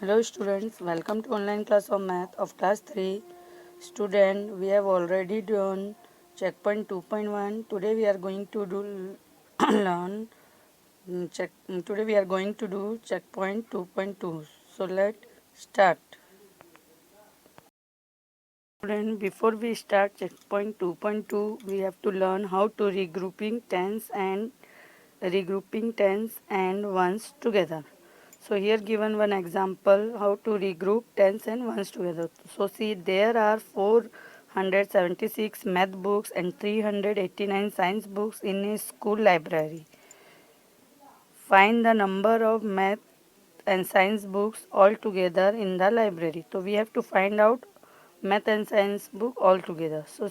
Hello students, welcome to online class of math of class 3. Student, we have already done checkpoint 2.1. Today we are going to do learn today we are going to do checkpoint 2.2. So let's start. Student, before we start checkpoint 2.2, we have to learn how to regrouping tens and ones together. So here given one example how to regroup tens and ones together. So see, there are 476 math books and 389 science books in a school library. Find the number of math and science books all together in the library. So we have to find out math and science book all together. So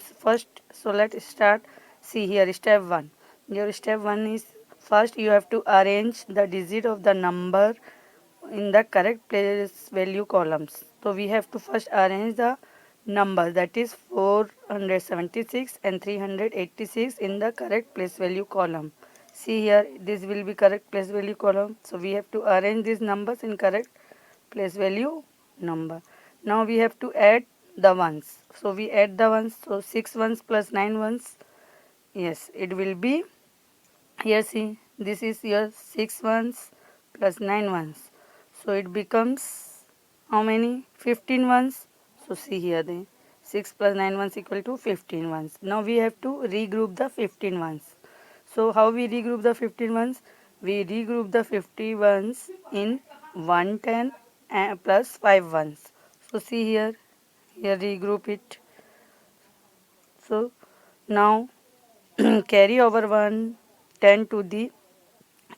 let's start. See here, step 1. Your step 1 is, first you have to arrange the digit of the number in the correct place value columns. So we have to first arrange the number, that is 476 and 386 in the correct place value column. See here, this will be correct place value column. So we have to arrange these numbers in correct place value number. Now we have to add the ones. So we add the ones. So 6 ones plus 9 ones. Yes, it will be, here see, this is your 6 ones plus 9 ones. So it becomes how many? 15 ones. So see here, the 6 plus 9 ones equal to 15 ones. Now we have to regroup the 15 ones. So how we regroup the 15 ones? We regroup the 50 ones in 110 plus 5 ones. So see here, regroup it. So now carry over 110 to the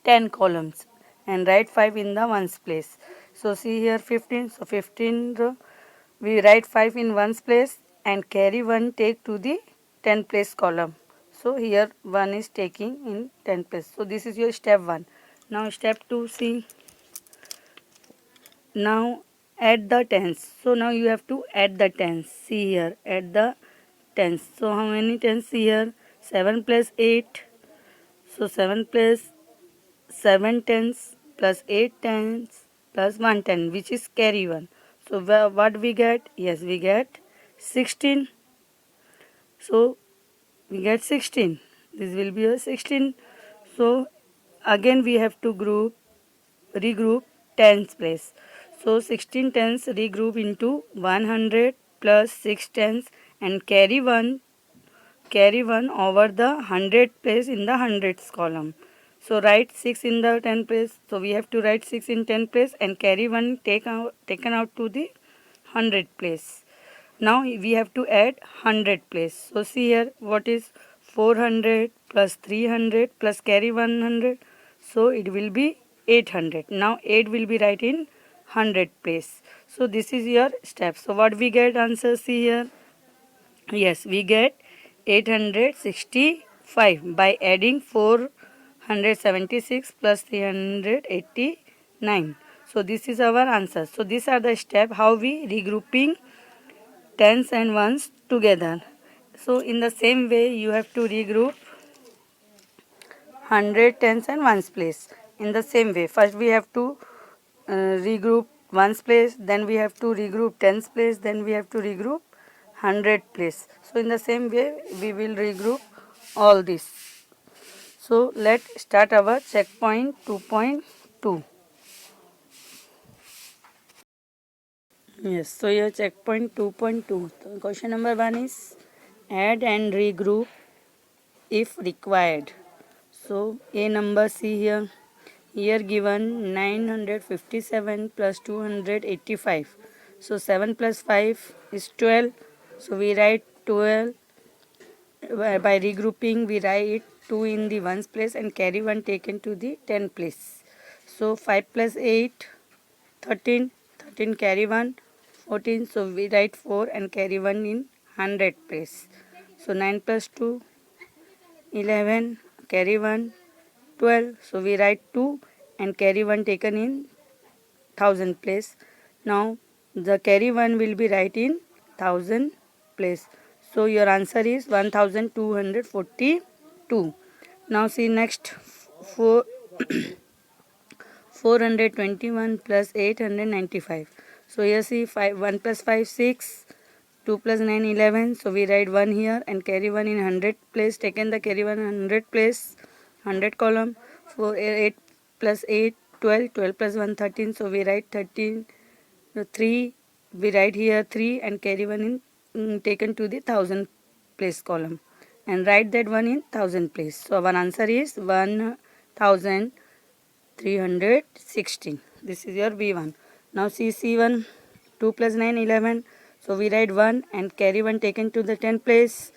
10 columns and write 5 in the ones place. So see here 15. So 15 we write 5 in ones place and carry 1 take to the 10 place column. So here 1 is taking in 10 place. So this is your step 1. Now step 2, see. Now add the tens. So now you have to add the tens. See here, add the tens. So how many tens here? 7 plus 8. So 7 plus 7 tens plus 8 tens plus 1 ten, which is carry 1. So what we get? Yes, we get 16. So we get 16. This will be a 16. So again we have to regroup tens place. So 16 tens regroup into 100 plus 6 tens and carry 1 over the 100 place in the hundreds column. So write 6 in the 10 place. So we have to write 6 in 10 place and carry 1 taken out to the 100 place. Now we have to add 100 place. So see here, what is 400 plus 300 plus carry 100. So it will be 800. Now 8 will be right in 100 place. So this is your step. So what we get answer, see here. Yes, we get 865 by adding 476 plus 389. So this is our answer. So these are the steps how we regrouping tens and ones together. So in the same way you have to regroup 100 tens and ones place. In the same way, first we have to regroup ones place, then we have to regroup tens place, then we have to regroup 100 place. So in the same way we will regroup all this. So let's start our checkpoint 2.2. Yes, so your checkpoint 2.2. So question number 1 is add and regroup if required. So a number, see here. Here given 957 plus 285. So 7 plus 5 is 12. So we write 12. By regrouping we write 2 in the ones place and carry 1 taken to the 10 place. So 5 plus 8, 13. 13 carry 1, 14. So we write 4 and carry 1 in 100 place. So 9 plus 2, 11. Carry 1, 12. So we write 2 and carry 1 taken in 1000 place. Now the carry 1 will be right in 1000 place. So your answer is 1242. Now see next, 4 421 plus 895. So here see 1 plus 5 6, 2 plus 9 11. So we write 1 here and carry 1 in 100 place. Taken the carry 1 100 place, 100 column. 8 plus 8 12, 12 plus 1 13. So we write 13. 3 we write here 3 and carry 1 in taken to the 1000 place column and write that one in 1000 place. So our answer is 1316. This is your B1. Now C1, 2 plus 9 11. So we write 1 and carry 1 taken to the 10 place.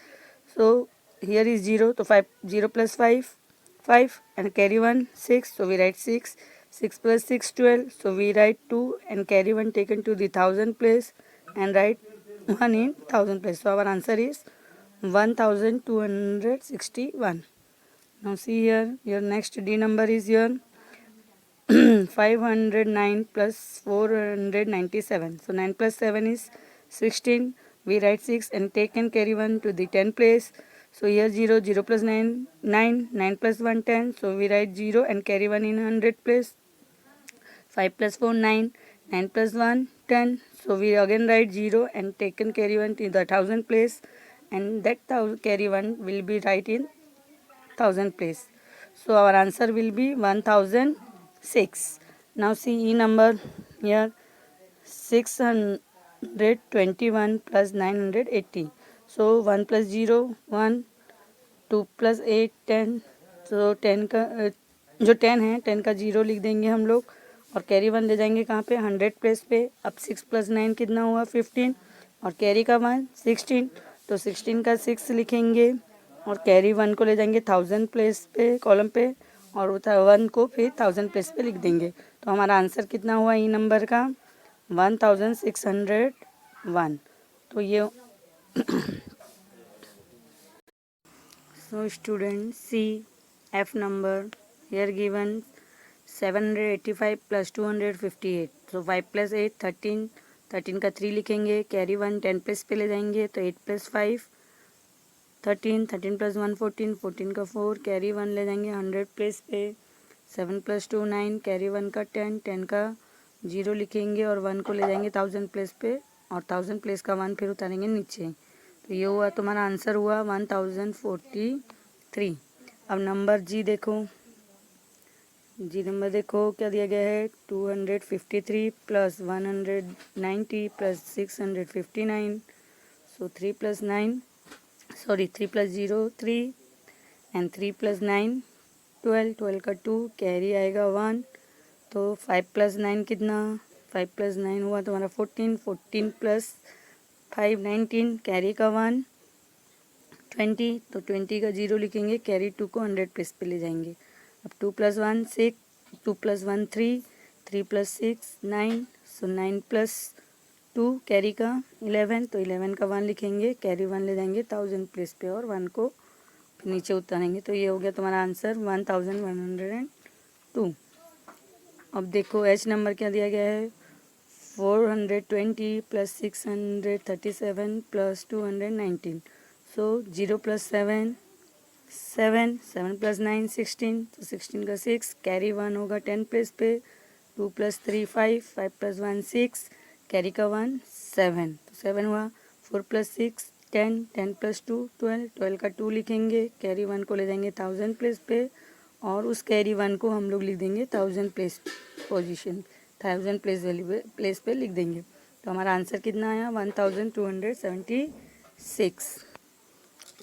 So here is 0. So 0 plus 5 5 and carry 1 6. So we write 6. 6 plus 6 12. So we write 2 and carry 1 taken to the 1000 place and write 1 in 1000 place. So our answer is 1261. Now see here, your next D number is here 509 plus 497. So 9 plus 7 is 16. We write 6 and take and carry 1 to the 10 place. So here 0, 0 plus 9, 9, 9 plus 1, 10. So we write 0 and carry 1 in 100 place. 5 plus 4, 9, 9 plus 1, 10. So we again write 0 and take and carry 1 to the 1000 place. And that carry 1 will be right in 1000 place. So our answer will be 1006. Now see E number here 621 plus 980. So 1 plus 0 1, 2 plus 8 10. So 10 का जो 10 है 10 का 0 लिख देंगे हम लोग और carry 1 ले जाएंगे कहाँ पे 100 प्लेस पे. अब 6 प्लस 9 कितना हुआ 15 और कैरी का 1 16. तो 16 का 6 लिखेंगे और कैरी 1 को ले जाएंगे 1000 प्लेस पे कॉलम पे और 1 को फिर 1000 प्लेस पे लिख देंगे. तो हमारा आंसर कितना हुआ ई नंबर का 1601. तो ये so student C F number here given 785 plus 258. So 5 plus 8 13. 13 का 3 लिखेंगे कैरी 1 10 प्लेस पे ले जाएंगे तो 8 प्लस 5 13. 13 प्लस 1 14. 14 का 4 कैरी 1 ले जाएंगे 100 प्लेस पे. 7 प्लस 2 9 कैरी 1 का 10. 10 का 0 लिखेंगे और 1 को ले जाएंगे 1000 प्लेस पे और 1000 प्लेस का 1 फिर उतारेंगे नीचे. तो ये हुआ तुम्हारा आंसर हुआ 1043. अब नंबर जी देखो. जी नंबर देखो क्या दिया गया है 253 plus 190 plus 659. So 3 plus 9 3 plus 0 3 and 3 plus 9 12. 12 का 2 कैरी आएगा 1. तो 5 प्लस 9 कितना 5 प्लस 9 हुआ तुम्हारा 14. 14 प्लस 5 19 कैरी का 1 20. तो 20 का 0 लिखेंगे कैरी 2 को 100 प्लेस पे ले जाएंगे. अब 2 प्लस 1 6 2 प्लस 1 3 3 प्लस 6 9. सो 9 प्लस 2 कैरी का 11. तो 11 का 1 लिखेंगे कैरी 1 ले जाएंगे 1000 प्लेस पे और 1 को फिर नीचे उतारेंगे. तो ये हो गया तुम्हारा आंसर 1102. अब देखो एच नंबर क्या दिया गया है 420 प्लस 637 प्लस 219. सो 0 प्लस 7 7 7 प्लस 9 16. तो 16 का 6 कैरी 1 होगा 10 प्लेस पे. 2 प्लस 3 5 5 प्लस 1 6 कैरी का 1 7. तो 7 हुआ. 4 प्लस 6 10 10 प्लस 2 12. 12 का 2 लिखेंगे कैरी 1 को ले जाएंगे 1000 प्लेस पे और उस कैरी 1 को हम लोग लिख देंगे 1000 प्लेस पोजीशन 1000 प्लेस पे लिख देंगे. तो हमारा आंसर कितना आया 1276.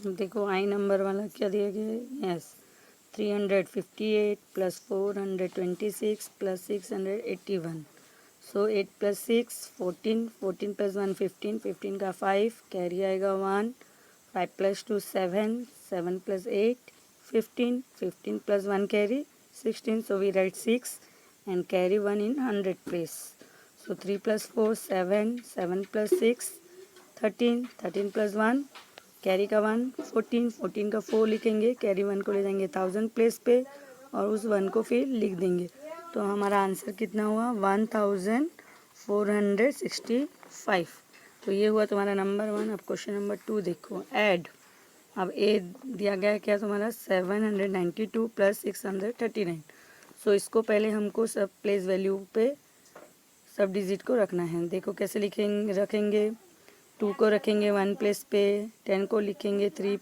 देखो आई नंबर वाला क्या दिया गया है yes 358 plus 426 plus 681. So 8 plus 6 14 14 plus 1 15 15 का 5 कैरी आएगा 1. 5 plus 2 7 7 plus 8 15 15 plus 1 carry 16. So we write 6 and carry 1 in 100 place. So 3 plus 4 7 7 plus 6 13 13 plus 1 carry का 1 14 14 का 4 लिखेंगे कैरी 1 को ले जाएंगे 1000 प्लेस पे और उस 1 को फिर लिख देंगे. तो हमारा आंसर कितना हुआ 1465. तो ये हुआ तुम्हारा नंबर 1. अब क्वेश्चन नंबर 2 देखो ऐड. अब ए दिया गया है क्या तुम्हारा 792 प्लस 639. सो सो इसको पहले हमको सब प्लेस वैल्यू पे सब डिजिट को रखना है। देखो कैसे रखेंगे। 2 को रखेंगे 1 प्लेस पे, 10 को लिखेंगे 3,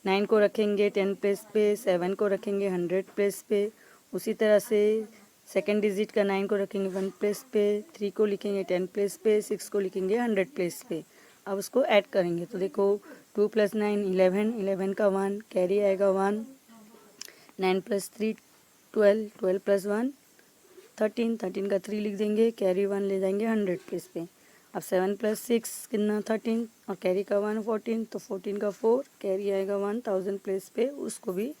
9 को रखेंगे 10 प्लेस पे, 7 को रखेंगे 100 प्लेस पे। उसी तरह से सेकेंड डिजिट का 9 को रखेंगे 1 प्लेस पे, 3 को लिखेंगे 10 प्लेस पे, 6 को लिखेंगे 100 प्लेस पे। अब उसको ऐड करेंगे तो देखो 2 + 9 11, 11 का 1 कैरी आएगा 1, 9 + 3 12, 12 + 1 13, 13 का 3 लिख देंगे, कैरी 1 ले जाएंगे 100 प्लेस पे। अब 7 + 6 कितना 13 और कैरी का 1 14, तो 14 का 4 कैरी आएगा 1000 प्लेस पे, उसको भी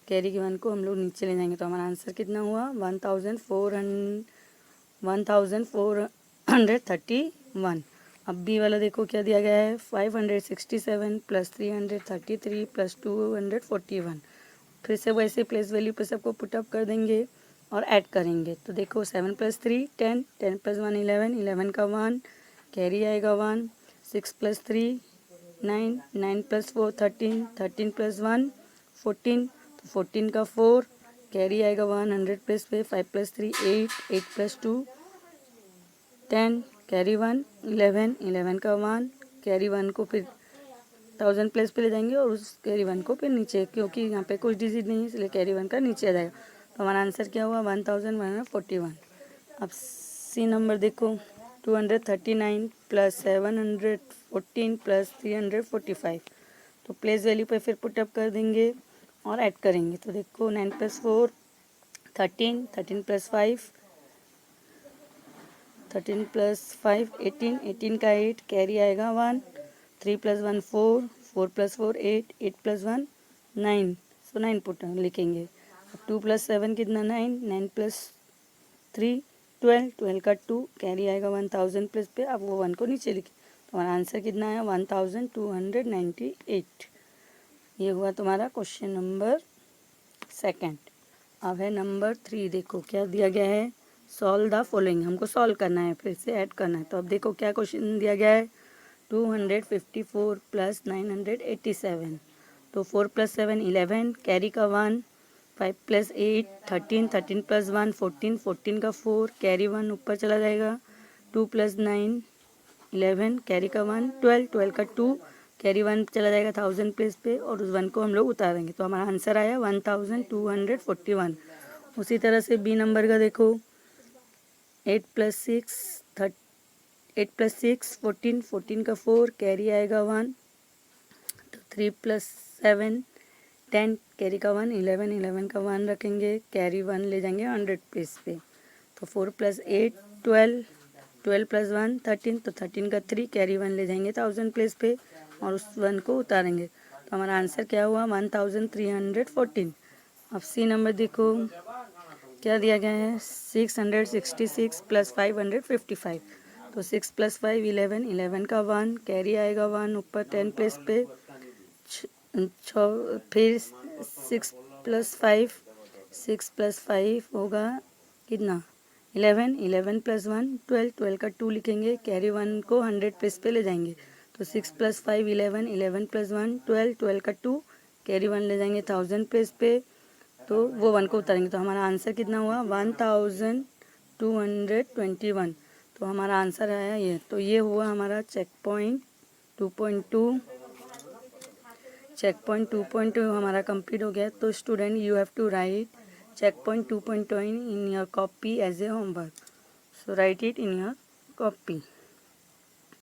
कैरी के 1 को हम लोग नीचे ले जाएंगे। तो हमारा आंसर कितना हुआ 1431। अब बी वाला देखो क्या दिया गया है 567 + 333 + 241। फिर से वैसे प्लेस वैल्यू पे सबको पुटअप कर देंगे और ऐड करेंगे। तो देखो 7 + 3 10, 10 + 1 11, 11 का 1 कैरी आएगा 1, 6 + 3 9, 9 + 4 13, 13 + 1 14, तो 14 का 4 कैरी आएगा 100 प्लेस पे, 5 + 3 8, 8 + 2 10 कैरी 1 11, 11 का 1 कैरी 1 को फिर 1000 प्लेस पे ले जाएंगे और उस कैरी 1 को फिर नीचे, क्योंकि यहाँ पे कुछ डिजिट नहीं है इसलिए कैरी 1 का नीचे आ जाएगा। तो हमारा आंसर क्या हुआ 1141। अब सी नंबर देखो 239 + 714 + 345। तो प्लेस वैल्यू पे फिर पुटअप कर देंगे और ऐड करेंगे। तो देखो 9 + 4 13, 13 + 5 13 + 5 18, 18 का 8 कैरी आएगा 1, 3 + 1 4, 4 + 4 8, 8 + 1 9, सो 9 पुट लिखेंगे। अब 2 + 7 कितना 9, 9 + 3 12, 12 का 2 कैरी आएगा 1000 प्लेस पे। अब वो 1 को नीचे लिखें तो हमारा आंसर कितना है 1298। ये हुआ तुम्हारा क्वेश्चन नंबर 2। अब है नंबर 3। देखो क्या दिया गया है सॉल्व द फॉलोइंग, हमको सॉल्व करना है, फिर से ऐड करना है। तो अब देखो क्या क्वेश्चन दिया गया है 254 + 987। तो 4 + 7 11 कैरी का 1, 5 + 8 13, 13 + 1 14, 14 का 4 कैरी 1 ऊपर चला जाएगा, 2 + 9 11 कैरी का 1 12, 12 का 2 कैरी 1 चला जाएगा 1000 प्लेस पे और उस 1 को हम लोग उतारेंगे। तो हमारा आंसर आया 1241। उसी तरह से बी नंबर का देखो 8 + 6 14, 14 का 4 कैरी आएगा 1, तो 3 + 7 10 कैरी का 1 11, 11 का 1 रखेंगे, कैरी 1 ले जाएंगे 100 प्लेस पे। तो 4 + 8 12, 12 + 1 13, तो 13 का 3 कैरी 1 ले जाएंगे 1000 प्लेस पे और उस 1 को उतारेंगे। तो हमारा आंसर क्या हुआ 1314। अब सी नंबर देखो क्या दिया गया है 666 + 555। तो 6 + 5 11, 11 का 1 कैरी आएगा 1 ऊपर 10 प्लेस पे, फिर 6 + 5 होगा कितना 11, 11 + 1 12, 12 का 2 लिखेंगे, कैरी 1 को 100 प्लेस पे ले जाएंगे। तो 6 + 5 11, 11 + 1 12, 12 का 2 कैरी 1 ले जाएंगे 1000 प्लेस पे, तो वो 1 को उतारेंगे। तो हमारा आंसर कितना हुआ 1221। तो हमारा आंसर आया ये। तो ये हुआ हमारा चेक पॉइंट 2.2। चेक पॉइंट 2.2 हमारा कंप्लीट हो गया। तो student you have to write check point 2.2 in your copy as a homework. So write it in your copy.